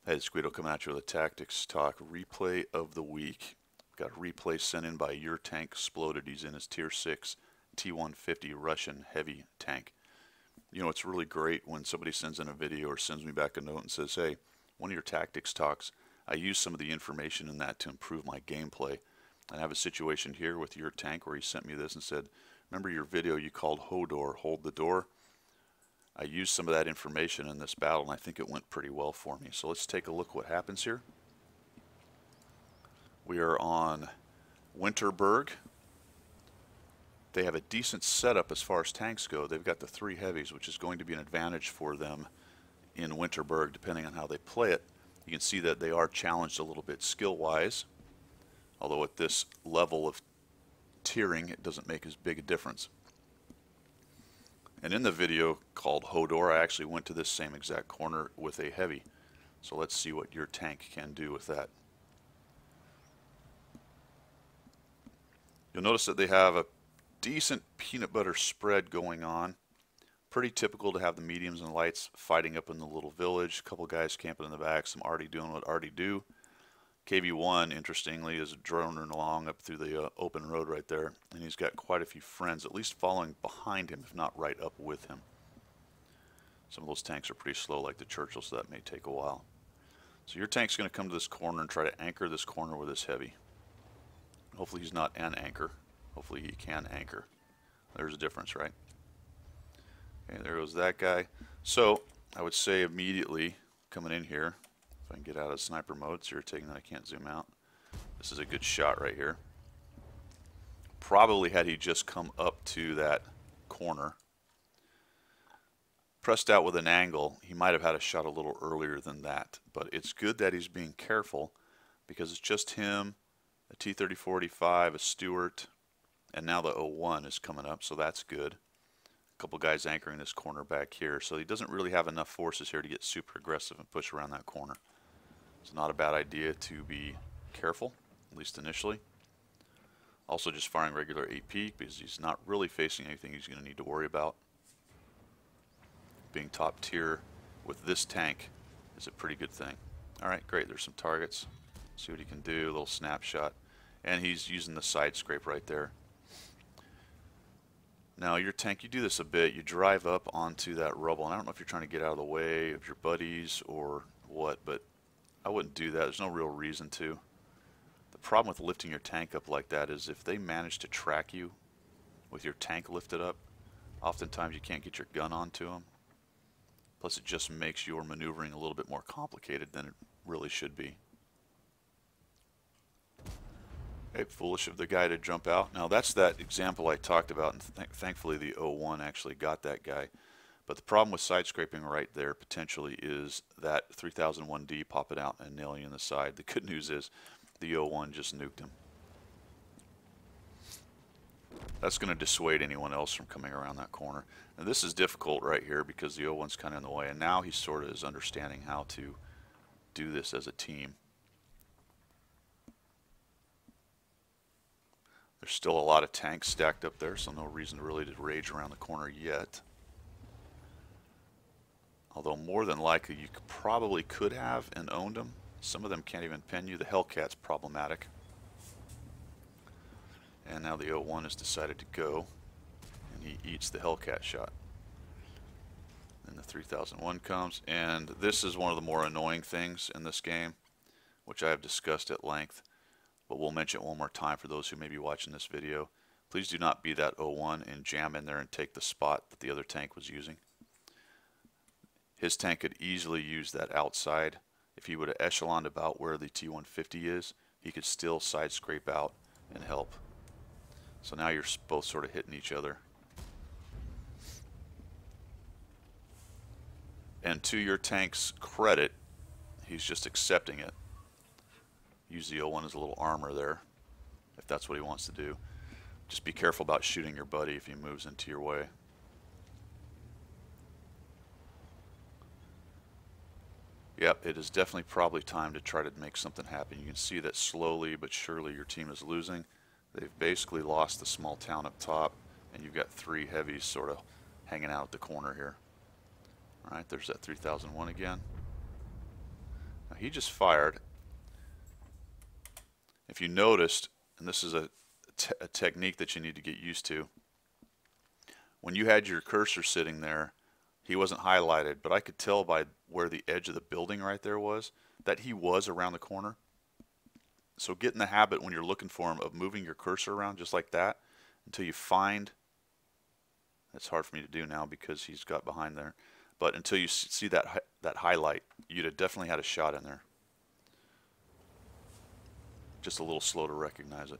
Hey, it's Guido coming at you with a Tactics Talk replay of the week. Got a replay sent in by Your Tank Exploded. He's in his Tier 6 T-150 Russian heavy tank. You know, it's really great when somebody sends in a video or sends me back a note and says, hey, one of your Tactics Talks, I used some of the information in that to improve my gameplay. And I have a situation here with Your Tank where he sent me this and said, remember your video you called Hodor, hold the door? I used some of that information in this battle, and I think it went pretty well for me. So let's take a look what happens here. We are on Winterberg. They have a decent setup as far as tanks go. They've got the 3 heavies, which is going to be an advantage for them in Winterberg, depending on how they play it. You can see that they are challenged a little bit skill-wise, although at this level of tiering, it doesn't make as big a difference. And in the video called Hodor, I actually went to this same exact corner with a heavy. So let's see what your tank can do with that. You'll notice that they have a decent peanut butter spread going on. Pretty typical to have the mediums and lights fighting up in the little village. A couple guys camping in the back, some arty doing what arty do. KV1, interestingly, is droning along up through the open road right there, and he's got quite a few friends, at least following behind him, if not right up with him. Some of those tanks are pretty slow, like the Churchill, so that may take a while. So your tank's going to come to this corner and try to anchor this corner with his heavy. Hopefully he's not an anchor. Hopefully he can anchor. There's a difference, right? Okay, there goes that guy. So I would say immediately coming in here, if I can get out of sniper mode, it's irritating that I can't zoom out. This is a good shot right here. Probably had he just come up to that corner, pressed out with an angle, he might have had a shot a little earlier than that. But it's good that he's being careful because it's just him, a T-30-45, a Stewart, and now the 01 is coming up, so that's good. A couple guys anchoring this corner back here, so he doesn't really have enough forces here to get super aggressive and push around that corner. It's not a bad idea to be careful, at least initially. Also just firing regular AP because he's not really facing anything he's going to need to worry about. Being top tier with this tank is a pretty good thing. Alright, great, there's some targets. See what he can do, a little snapshot. And he's using the side scrape right there. Now your tank, you do this a bit, you drive up onto that rubble, and I don't know if you're trying to get out of the way of your buddies or what, but I wouldn't do that. There's no real reason to. The problem with lifting your tank up like that is if they manage to track you with your tank lifted up, oftentimes you can't get your gun onto them. Plus it just makes your maneuvering a little bit more complicated than it really should be. Hey, foolish of the guy to jump out. Now that's that example I talked about, and thankfully the 01 actually got that guy. But the problem with side scraping right there potentially is that 3001D popping out and nailing in the side. The good news is the 01 just nuked him. That's going to dissuade anyone else from coming around that corner. And this is difficult right here because the 01's kind of in the way, and now he sort of is understanding how to do this as a team. There's still a lot of tanks stacked up there, so no reason really to rage around the corner yet. Although more than likely you probably could have and owned them. Some of them can't even pin you. The Hellcat's problematic. And now the 01 has decided to go, and he eats the Hellcat shot. Then the 3001 comes, and this is one of the more annoying things in this game, which I have discussed at length, but we'll mention it one more time for those who may be watching this video. Please do not be that 01 and jam in there and take the spot that the other tank was using. His tank could easily use that outside. If he would have echeloned about where the T-150 is, he could still side scrape out and help. So now you're both sort of hitting each other. And to your tank's credit, he's just accepting it. Use the 01 as a little armor there, if that's what he wants to do. Just be careful about shooting your buddy if he moves into your way. Yep, it is definitely probably time to try to make something happen. You can see that slowly but surely your team is losing. They've basically lost the small town up top, and you've got 3 heavies sort of hanging out at the corner here. Alright, there's that 3001 again. Now he just fired. If you noticed, and this is a technique that you need to get used to, when you had your cursor sitting there, he wasn't highlighted, but I could tell by where the edge of the building right there was that he was around the corner. So get in the habit when you're looking for him of moving your cursor around just like that until you find, it's hard for me to do now because he's got behind there, but until you see that highlight, you'd have definitely had a shot in there. Just a little slow to recognize it.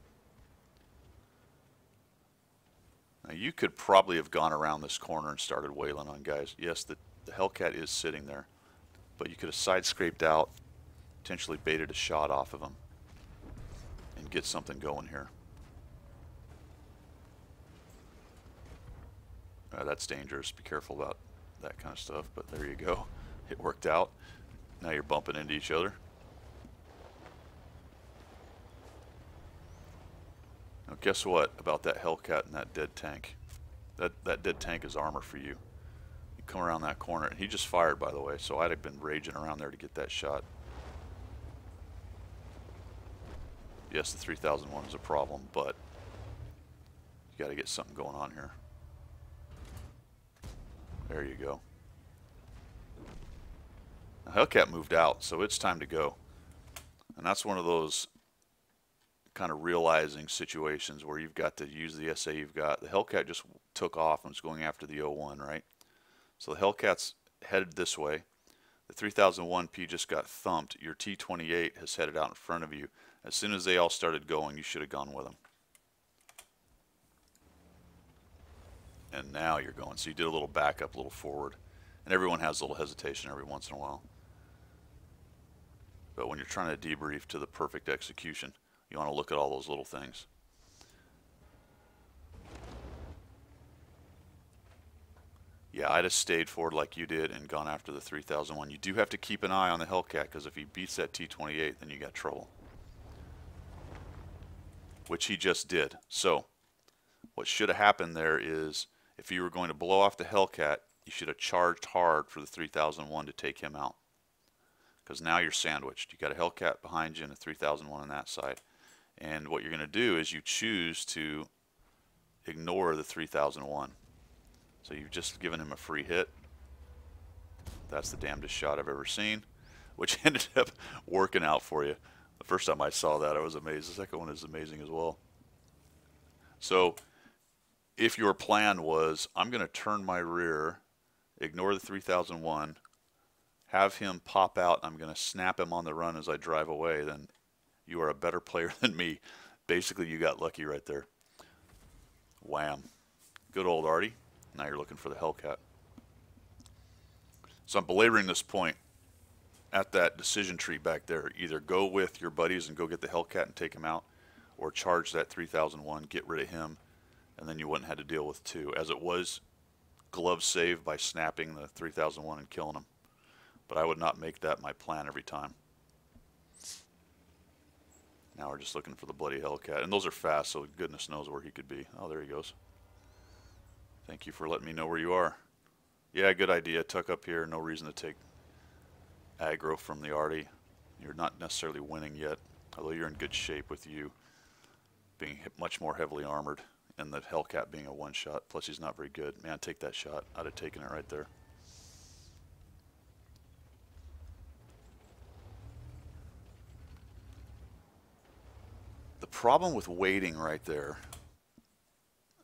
Now you could probably have gone around this corner and started wailing on guys. Yes, the Hellcat is sitting there, but you could have side scraped out, potentially baited a shot off of him, and get something going here. That's dangerous. Be careful about that kind of stuff, but there you go. It worked out. Now you're bumping into each other. Now guess what about that Hellcat and that dead tank? That dead tank is armor for you. You come around that corner, and he just fired, by the way, so I'd have been raging around there to get that shot. Yes, the 3001 is a problem, but you got to get something going on here. There you go. Now, Hellcat moved out, so it's time to go. And that's one of those kind of realizing situations where you've got to use the SA you've got. The Hellcat just took off and was going after the 01, right? So the Hellcat's headed this way. The 3001P just got thumped. Your T-28 has headed out in front of you. As soon as they all started going, you should have gone with them. And now you're going. So you did a little backup, a little forward. And everyone has a little hesitation every once in a while. But when you're trying to debrief to the perfect execution, you want to look at all those little things. Yeah, I'd have stayed forward like you did and gone after the 3001. You do have to keep an eye on the Hellcat, because if he beats that T-28, then you got trouble. Which he just did. So what should have happened there is, if you were going to blow off the Hellcat, you should have charged hard for the 3001 to take him out. Because now you're sandwiched. You got a Hellcat behind you and a 3001 on that side. And what you're going to do is you choose to ignore the 3001. So you've just given him a free hit. That's the damnedest shot I've ever seen, which ended up working out for you. The first time I saw that, I was amazed. The second one is amazing as well. So if your plan was, I'm going to turn my rear, ignore the 3001, have him pop out, I'm going to snap him on the run as I drive away, then you are a better player than me. Basically, you got lucky right there. Wham. Good old Artie. Now you're looking for the Hellcat. So I'm belaboring this point. At that decision tree back there, either go with your buddies and go get the Hellcat and take him out, or charge that 3001, get rid of him, and then you wouldn't have to deal with two. As it was, glove save by snapping the 3001 and killing him. But I would not make that my plan every time. Now we're just looking for the bloody Hellcat. And those are fast, so goodness knows where he could be. Oh, there he goes. Thank you for letting me know where you are. Yeah, good idea. Tuck up here. No reason to take aggro from the Artie. You're not necessarily winning yet, although you're in good shape with you being much more heavily armored and the Hellcat being a one-shot. Plus, he's not very good. Man, take that shot. I'd have taken it right there. The problem with waiting right there,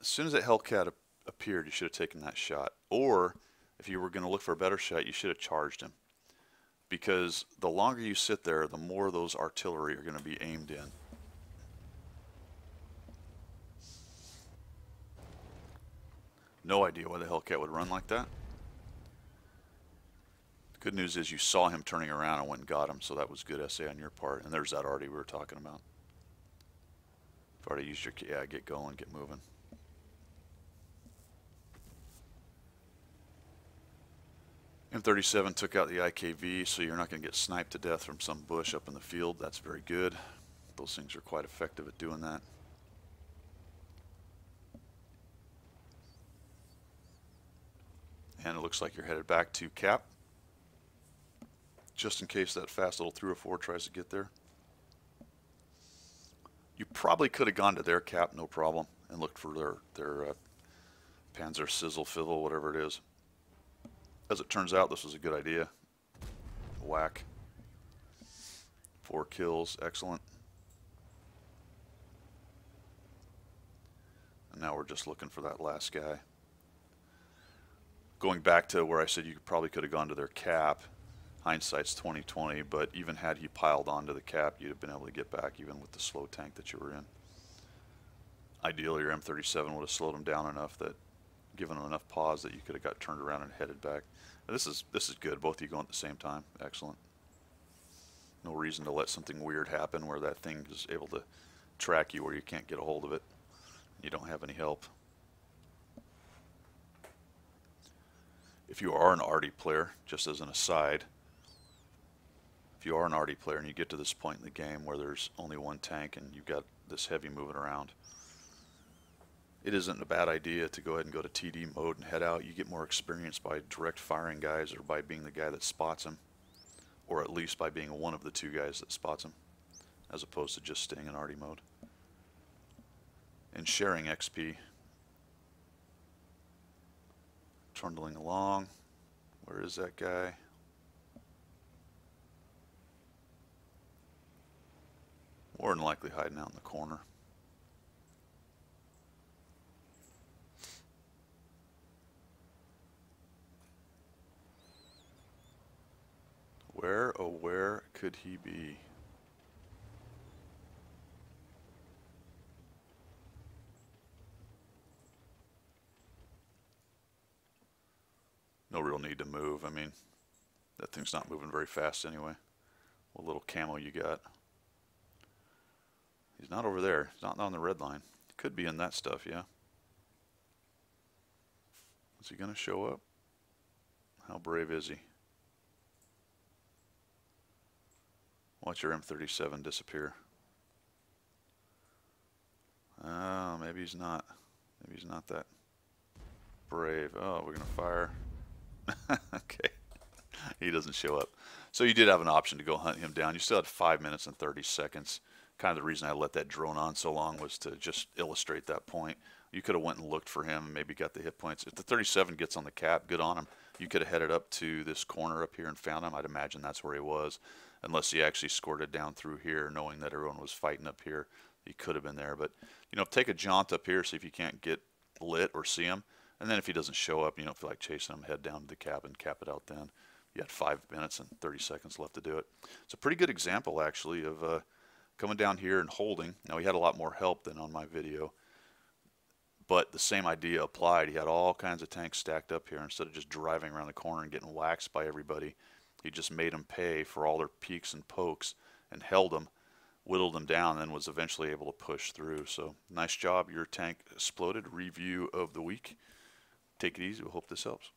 as soon as that Hellcat appeared, you should have taken that shot. Or, if you were going to look for a better shot, you should have charged him. Because the longer you sit there, the more those artillery are going to be aimed in. No idea why the Hellcat would run like that. The good news is you saw him turning around and went and got him, so that was good SA on your part. And there's that Artie we were talking about. You've already used your, yeah, get going, get moving. M37 took out the IKV, so you're not going to get sniped to death from some bush up in the field. That's very good. Those things are quite effective at doing that. And it looks like you're headed back to Cap. just in case that fast little 304 tries to get there. You probably could have gone to their cap, no problem, and looked for their Panzer Sizzle Fizzle, whatever it is. As it turns out, this was a good idea. Whack. 4 kills, excellent. And now we're just looking for that last guy. Going back to where I said you probably could have gone to their cap, hindsight's 20/20, but even had he piled onto the cap, you'd have been able to get back even with the slow tank that you were in. Ideally, your M37 would have slowed him down enough that, given him enough pause, that you could have got turned around and headed back. And this is good. Both of you going at the same time. Excellent. No reason to let something weird happen where that thing is able to track you where you can't get a hold of it. You don't have any help. If you are an arty player, just as an aside, if you are an arty player and you get to this point in the game where there's only one tank and you've got this heavy moving around, it isn't a bad idea to go ahead and go to TD mode and head out. You get more experience by direct firing guys, or by being the guy that spots him, or at least by being one of the 2 guys that spots him, as opposed to just staying in arty mode and sharing XP. Trundling along. Where is that guy? More than likely hiding out in the corner. Where, oh where could he be? No real need to move. I mean, that thing's not moving very fast anyway. What little camo you got? He's not over there. He's not on the red line. Could be in that stuff, yeah. Is he going to show up? How brave is he? Watch your M37 disappear. Maybe he's not. Maybe he's not that brave. Oh, we're going to fire. Okay. He doesn't show up. So you did have an option to go hunt him down. You still had 5 minutes and 30 seconds. Kind of the reason I let that drone on so long was to just illustrate that point. You could have went and looked for him and maybe got the hit points. If the 37 gets on the cap, good on him. You could have headed up to this corner up here and found him. I'd imagine that's where he was, unless he actually scored it down through here, knowing that everyone was fighting up here. He could have been there. But, you know, take a jaunt up here, see if you can't get lit or see him. And then if he doesn't show up, you don't feel like chasing him, head down to the cap and cap it out then. You had 5 minutes and 30 seconds left to do it. It's a pretty good example, actually, of coming down here and holding. Now, he had a lot more help than on my video, but the same idea applied. He had all kinds of tanks stacked up here. Instead of just driving around the corner and getting waxed by everybody, he just made them pay for all their peeks and pokes and held them, whittled them down, and was eventually able to push through. So nice job. Your tank exploded. Review of the week. Take it easy. We hope this helps.